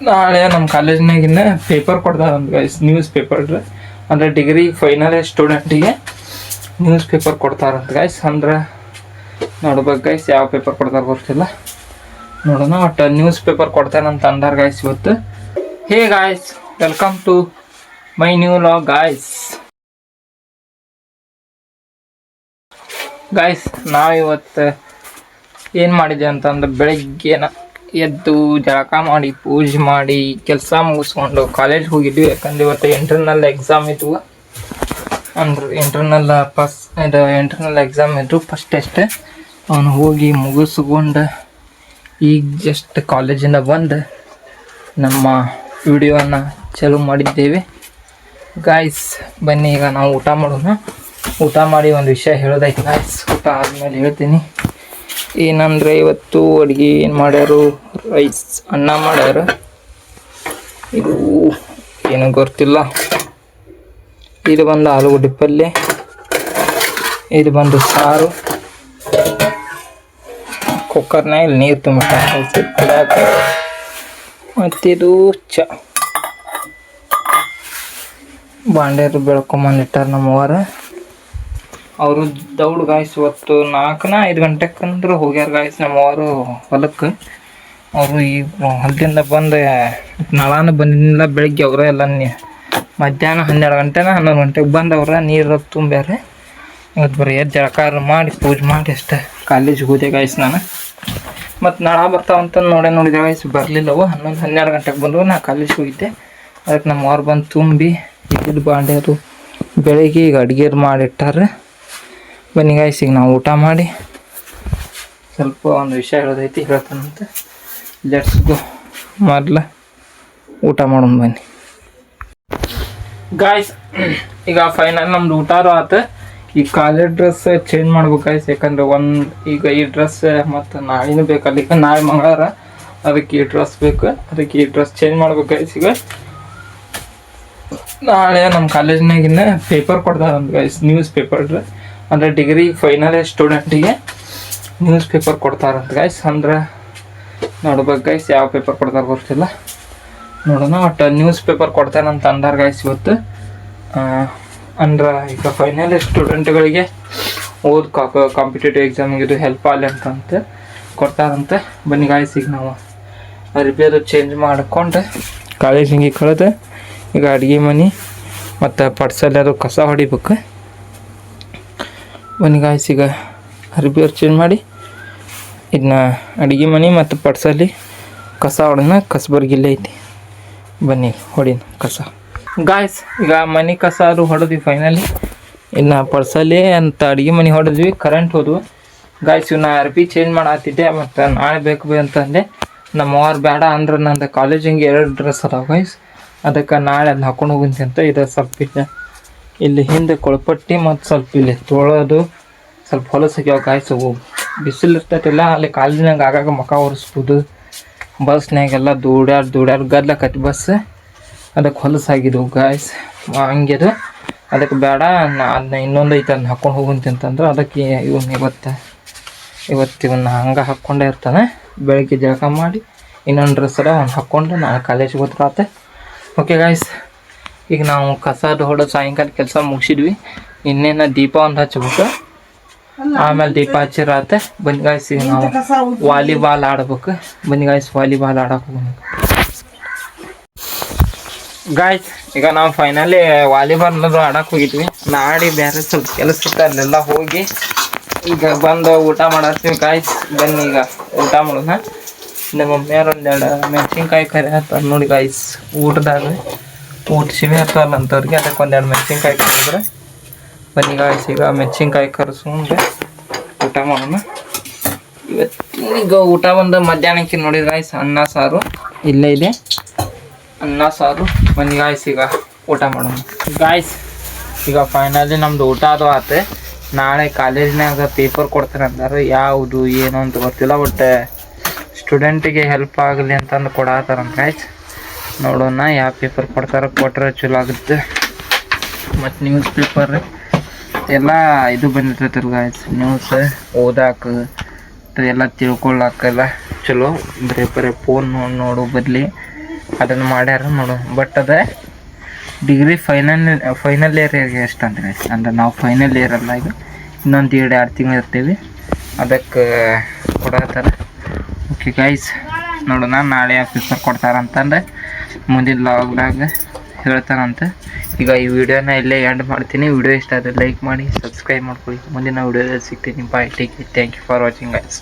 ನಾಳೆ ನಮ್ಮ ಕಾಲೇಜ್ನಾಗಿನ ಪೇಪರ್ ಕೊಡ್ತಾರಂತ ಗೈಸ್, ನ್ಯೂಸ್ ಪೇಪರ್. ಅಂದರೆ ಡಿಗ್ರಿ ಫೈನಲ್ ಸ್ಟೂಡೆಂಟಿಗೆ ನ್ಯೂಸ್ ಪೇಪರ್ ಕೊಡ್ತಾರಂತ ಗೈಸ್. ಅಂದ್ರೆ ನೋಡ್ಬೇಕು ಗೈಸ್, ಯಾವ ಪೇಪರ್ ಕೊಡ್ತಾರೆ ಗೊತ್ತಿಲ್ಲ, ನೋಡೋಣ. ಒಟ್ಟು ನ್ಯೂಸ್ ಪೇಪರ್ ಕೊಡ್ತಾರಂತ ಅಂದಾರ ಗೈಸ್ ಇವತ್ತು. Hey guys, welcome to my new vlog guys. Guys, ನಾವಿವತ್ತು ಏನು ಮಾಡಿದ್ವಿ ಅಂತಂದ್ರೆ ಬೆಳಗ್ಗೆನ ಎದ್ದು ಜಳಕ ಮಾಡಿ ಪೂಜೆ ಮಾಡಿ ಕೆಲಸ ಮುಗಿಸ್ಕೊಂಡು ಕಾಲೇಜ್ಗೆ ಹೋಗಿದ್ವಿ. ಯಾಕಂದ್ರೆ ಇವತ್ತು ಇಂಟರ್ನಲ್ ಎಕ್ಸಾಮ್ ಇದ್ವು. ಅಂದ್ರೆ ಇಂಟರ್ನಲ್ ಎಕ್ಸಾಮ್ ಇದ್ದರು, ಫಸ್ಟ್ ಟೆಸ್ಟ್. ಅವನು ಹೋಗಿ ಮುಗಿಸ್ಕೊಂಡು ಈಗ ಜಸ್ಟ್ ಕಾಲೇಜಿಂದ ಬಂದು ನಮ್ಮ ವಿಡಿಯೋನ ಚಾಲೂ ಮಾಡಿದ್ದೇವೆ ಗಾಯ್ಸ್. ಬನ್ನಿ ಈಗ ನಾವು ಊಟ ಮಾಡೋಣ. ಊಟ ಮಾಡಿ ಒಂದು ವಿಷಯ ಹೇಳೋದೈತೆ ಗಾಯ್ಸ್. ಊಟ ಆದಮೇಲೆ ಹೇಳ್ತೀನಿ. ಏನಂದರೆ ಇವತ್ತು ಅಡುಗೆ ಏನು ಮಾಡ್ಯಾರು, ರೈಸ್ ಅನ್ನ ಮಾಡ್ಯಾರ. ಇದು ಏನೂ ಗೊತ್ತಿಲ್ಲ. ಇದು ಬಂದು ಆಲೂಗಡ್ಡೆ ಪಲ್ಯ, ಇದು ಬಂದು ಸಾರು. ಕುಕ್ಕರ್ನಾಗ ನೀರು ತುಂಬಿಟ್ಟ, ಮತ್ತಿದು ಚ ಬಾಂಡ್ಯರು ಬೆಳ್ಕೊಂಬಂದಿಟ್ಟಾರ ನಮ್ಮವ್ರು. ಅವರು ದೌಡ್ ಗಾಯ್ಸ್ ಇವತ್ತು 4-5 ಗಂಟೆಕಂದ್ರೆ ಹೋಗ್ಯಾರ ಗಾಯ್ಸ್ ನಮ್ಮವರು ಹೊಲಕ್ಕೆ. ಅವರು ಈ ಹೊಲದಿಂದ ಬಂದು ನಾಳಾನ ಬಂದಿಲ್ಲ. ಬೆಳಗ್ಗೆ ಅವರ ಎಲ್ಲ ಮಧ್ಯಾಹ್ನ 12 ಗಂಟೆನ 11 ಗಂಟೆಗೆ ಬಂದವ್ರ ನೀರು ತುಂಬ್ಯಾರ. ಇವತ್ತು ಬರೀ ಎದ್ದು ಜಳಕಾರ ಮಾಡಿ ಪೂಜೆ ಮಾಡಿ ಅಷ್ಟೇ ಕಾಲೇಜಿಗೆ ಹೋದೆ ಗಾಯ್ಸ್ ನಾನು. ಮತ್ತು ನಾಳೆ ಬರ್ತಾವಂತ ನೋಡಿದೆ ಗಾಯ್ಸ್, ಬರಲಿಲ್ಲವು. 11-12 ಗಂಟೆಗೆ ಬಂದವು. ನಾ ಕಾಲೇಜಿಗೆ ಹೋಗಿದ್ದೆ. ಅದಕ್ಕೆ ನಮ್ಮವ್ರು ಬಂದು ತುಂಬಿ ಇದ್ದಿದ್ದು ಬಾಂಡ್ಯರು ಬೆಳಗ್ಗೆ ಈಗ ಅಡುಗೆ ಮಾಡಿಟ್ಟಾರೆ. ಬನ್ನಿ ಗಾಯ್ಸ್, ಈಗ ನಾವು ಊಟ ಮಾಡಿ ಸ್ವಲ್ಪ ಒಂದು ವಿಷಯ ಹೇಳೋದೈತಿ, ಹೇಳ್ತಾನಂತ. Let's go. ಮೊದಲು ಊಟ ಮಾಡೋಣ ಬನ್ನಿ ಗಾಯ್ಸ್. ಈಗ ಫೈನಲ್ ನಮ್ದು ಊಟಾರು ಆತು. ಈ ಕಾಲೇಜ್ ಡ್ರೆಸ್ ಚೇಂಜ್ ಮಾಡ್ಬೇಕು ಗಾಯ್ಸ್. ಯಾಕಂದ್ರೆ ಈಗ ಈ ಡ್ರೆಸ್ ಮತ್ತು ನಾಳೆನೂ ಬೇಕಲ್ಲ. ಈಗ ನಾಳೆ ಮಂಗಳವಾರ, ಅದಕ್ಕೆ ಈ ಡ್ರೆಸ್ ಬೇಕು. ಅದಕ್ಕೆ ಈ ಡ್ರೆಸ್ ಚೇಂಜ್ ಮಾಡ್ಬೇಕು ಗಾಯ್ಸ್. ಈಗ ನಾಳೆ ನಮ್ಮ ಕಾಲೇಜ್ನಾಗಿನ ಪೇಪರ್ ಕೊಡ್ತಾರಂತ ಗಾಯ್ಸ್, ನ್ಯೂಸ್ ಪೇಪರ್. ಅಂದರೆ ಡಿಗ್ರಿ ಫೈನಲ್ ಸ್ಟೂಡೆಂಟಿಗೆ ನ್ಯೂಸ್ ಪೇಪರ್ ಕೊಡ್ತಾರಂತ ಗಾಯ್ಸ್. ಅಂದ್ರೆ ನೋಡ್ಬೇಕು ಗೈಸ್, ಯಾವ ಪೇಪರ್ ಕೊಡ್ತಾರೆ ಗೊತ್ತಿಲ್ಲ, ನೋಡೋಣ. ಒಟ್ಟು ನ್ಯೂಸ್ ಪೇಪರ್ ಕೊಡ್ತಾರಂತ ಅಂದಾರ ಗಾಯ್ಸ್ ಇವತ್ತು. ಅಂದ್ರೆ ಈಗ ಫೈನಲ್ ಸ್ಟೂಡೆಂಟ್ಗಳಿಗೆ ಕಾಂಪಿಟೇಟಿವ್ ಎಕ್ಸಾಮಿಗೆ ಇದು ಹೆಲ್ಪ್ ಆಗಲಿ ಅಂತಂತ ಕೊಡ್ತಾರಂತೆ. ಬನ್ನಿ ಗಾಯ್ಸ್, ಈಗ ನಾವು ಅರ್ಬಿ ಅದು ಚೇಂಜ್ ಮಾಡ್ಕೊಂಡು ಕಾಲೇಜಿಗೆ ಕಳೆದು ಈಗ ಅಡುಗೆ ಮನೆ ಮತ್ತು ಪಡ್ಸಲ್ಲಿ ಅದು ಕಸ ಹೊಡಿಬೇಕು. ಬನ್ನಿ ಗಾಯ್ಸ್, ಈಗ ಅರ್ಬಿ ಚೇಂಜ್ ಮಾಡಿ ಇದನ್ನ ಅಡುಗೆ ಮನೆ ಮತ್ತು ಪಡ್ಸಲ್ಲಿ ಕಸ ಹೊಡೆನ. ಕಸಬರ್ಗಿಲ್ಲೇ ಐತಿ, ಬನ್ನಿ ಹೊಡಿನ ಕಸ ಗಾಯ್ಸ್. ಈಗ ಮನೆ ಕಸ ಅದು ಹೊಡೆದ್ವಿ ಫೈನಲಿ. ಇನ್ನು ಪಡ್ಸಲ್ಲಿ ಅಂತ ಅಡುಗೆ ಮನೆ ಹೊಡೆದ್ವಿ. Current ಹೋದ್ವು guys. ಇವನ್ನ ಅರ್ಬಿ ಚೇಂಜ್ ಮಾಡತ್ತಿದ್ದೆ, ಮತ್ತು ನಾಳೆ ಬೇಕು ಅಂತಂದೆ. ನಮ್ಮವ್ರು ಬೇಡ ಅಂದ್ರೆ ನಂದು ಕಾಲೇಜಿಗೆ 2 ಡ್ರೆಸ್ ಅದಾವ ಗಾಯ್ಸ್. ಅದಕ್ಕೆ ನಾಳೆ ಅಲ್ಲಿ ಹಾಕೊಂಡು ಹೋಗಿಂತ ಅಂತ. ಇದು ಸ್ವಲ್ಪ ಇಲ್ಲಿ ಹಿಂದೆ ಕೊಳಪಟ್ಟಿ ಮತ್ತು ಸ್ವಲ್ಪ ಇಲ್ಲಿ ತೊಳೋದು ಸ್ವಲ್ಪ ಹೊಲಸಾಗ್ಯಾವ ಗಾಯ್ಸ್. ಬಿಸಿಲು ಇರ್ತೈತಿಲ್ಲ, ಅಲ್ಲಿ ಕಾಲೇಜಿನಾಗ ಆಗಾಗ ಮುಖ ಒರೆಸ್ಬೋದು. ಬಸ್ನಾಗೆಲ್ಲ ದೂಡ್ಯಾರು ಗದ್ಲಕತ್ತಿ ಬಸ್. ಅದಕ್ಕೆ ಹೊಲಸಾಗಿದ್ದವು ಗಾಯ್ಸ್, ಹಂಗಿದು. ಅದಕ್ಕೆ ಬೇಡ, ಅದನ್ನ ಇನ್ನೊಂದು ಐತೆ ಅದನ್ನ ಹಾಕ್ಕೊಂಡು ಹೋಗುಂತಂತಂದ್ರೆ ಅದಕ್ಕೆ ಇವತ್ತು ಇವನ್ನ ಹಂಗೆ ಹಾಕ್ಕೊಂಡೇ ಇರ್ತಾನೆ. ಬೆಳಗ್ಗೆ ಜಳಕ ಮಾಡಿ ಇನ್ನೊಂದು ಡ್ರೆಸ್ ಅದ ಒಂದು ಹಾಕ್ಕೊಂಡು ನಾನು ಕಾಲೇಜಿಗೆ ಹೋಗ್ತಾರತ್ತೆ. ಓಕೆ ಗಾಯ್ಸ್, ಈಗ ನಾವು ಕಸದ ಹೊಡೆದು ಸಾಯಂಕಾಲ ಕೆಲಸ ಮುಗಿಸಿದ್ವಿ. ಇನ್ನೇನು ದೀಪ ಒಂದು ಹಚ್ಬೇಕು, ಆಮೇಲೆ ದೀಪ ಹಚ್ಚಿರತ್ತೆ. ಬನ್ನಿ ಗಾಯ್ಸ್, ಈಗ ನಾವು ವಾಲಿಬಾಲ್ ಆಡ್ಬೇಕು. ಬನ್ನಿ ಗಾಯ್ಸ್, ವಾಲಿಬಾಲ್ ಆಡಕ್ಕೆ ಹೋಗೋಣ ಗಾಯ್ಸ್. ಈಗ ನಾವು ಫೈನಲಿ ವಾಲಿಬಾಲ್ ಆಡಕ್ಕೆ ಹೋಗಿದ್ವಿ. ನಾಡಿ ಬೇರೆ ಸ್ವಲ್ಪ ಕೆಲಸ ಇತ್ತು, ಅಲ್ಲೆಲ್ಲ ಹೋಗಿ ಈಗ ಬಂದು ಊಟ ಮಾಡತ್ತೀವಿ ಗಾಯ್ಸ್. ಬನ್ನಿ ಈಗ ಊಟ ಮಾಡೋಣ. ನಮ್ಮ ಮಮ್ಮಿಯವ್ರು 1-2 ಮೆಣಸಿನ್ಕಾಯಿ ಕರಿ ಹಾಕ್ತಾರೆ ನೋಡಿ ಗಾಯ್ಸ್. ಊಟದಾಗ ಊಟ ಸಿಮೆ ಹಾಕ್ತಾರಲ್ಲ ಅಂಥವ್ರಿಗೆ, ಅದಕ್ಕೆ 1-2 ಮೆಣಸಿನ್ಕಾಯಿ ಕರಿದ್ರೆ. ಬನ್ನಿ ಗಾಯ್ಸ್, ಈಗ ಮೆಣಸಿನ್ಕಾಯಿ ಕರೆಸ್ಕೊಂಡು ಊಟ ಮಾಡೋಣ. ಈಗ ಊಟ ಬಂದು ಮಧ್ಯಾಹ್ನಕ್ಕೆ ನೋಡಿ ಗಾಯ್ಸ್, ಅನ್ನ ಸಾರು ಇಲ್ಲೇ ಇದೆ, ಅನ್ನ ಸಾರು. ಬನ್ನಿ ಗಾಯ್ಸ್, ಈಗ ಊಟ ಮಾಡೋಣ ಗಾಯ್ಸ್. ಈಗ ಫೈನಲಿ ನಮ್ಮದು ಊಟ ಅದು ಆತು. ನಾಳೆ ಕಾಲೇಜ್ನಾಗ ಪೇಪರ್ ಕೊಡ್ತಾರೆ ಅಂತಾರೆ. ಯಾವುದು ಏನು ಅಂತ ಗೊತ್ತಿಲ್ಲ, ಬಟ್ ಸ್ಟೂಡೆಂಟಿಗೆ ಹೆಲ್ಪ್ ಆಗಲಿ ಅಂತಂದು ಕೊಡತ್ತಾರಂತ ಗಾಯ್ಸ್. ನೋಡೋಣ ಯಾವ ಪೇಪರ್ ಕೊಡ್ತಾರೆ, ಕೊಟ್ಟರೆ ಚಲೋ ಆಗುತ್ತೆ. ಮತ್ತು ನ್ಯೂಸ್ ಪೇಪರ್ ಎಲ್ಲ ಇದು ಬಂದಿರ್ತೈತಲ್ಲ ಗಾಯ್ಸ್, ನ್ಯೂಸ್ ಓದಾಕ ಎಲ್ಲ ತಿಳ್ಕೊಳ್ಳಾಕೆಲ್ಲ ಚಲೋ. ಬರೀ ಫೋನ್ ನೋಡೋ ಬದಲಿ ಅದನ್ನು ಮಾಡ್ಯಾರ ನೋಡು. ಬಟ್ ಅದ ಡಿಗ್ರಿ ಫೈನಲ್ ಇಯರ್ಗೆ ಎಷ್ಟು ಅಂದರೆ ಅಂದ್ರೆ ನಾವು ಫೈನಲ್ ಇಯರ್ ಅಲ್ಲ, ಈಗ ಇನ್ನೊಂದು 2 ತಿಂಗಳು ಇರ್ತೀವಿ, ಅದಕ್ಕೆ ಕೊಡತ್ತಾರ. ಓಕೆ ಗೈಸ್, ನೋಡೋಣ ನಾಳೆ ಪೇಪರ್ ಕೊಡ್ತಾರಂತಂದ್ರೆ ಮುಂದಿನ ಲಾಗ್ದಾಗ ಹೇಳ್ತಾರಂತೆ. ಈಗ ಈ ವಿಡಿಯೋನ ಇಲ್ಲೇ ಎಂಡ್ ಮಾಡ್ತೀನಿ. ವಿಡಿಯೋ ಇಷ್ಟ ಆದರೆ ಲೈಕ್ ಮಾಡಿ, ಸಬ್ಸ್ಕ್ರೈಬ್ ಮಾಡ್ಕೊಳ್ಳಿ. ಮುಂದಿನ ವಿಡಿಯೋದಲ್ಲಿ ಸಿಗ್ತೀನಿ. Bye, take care, thank you for watching guys.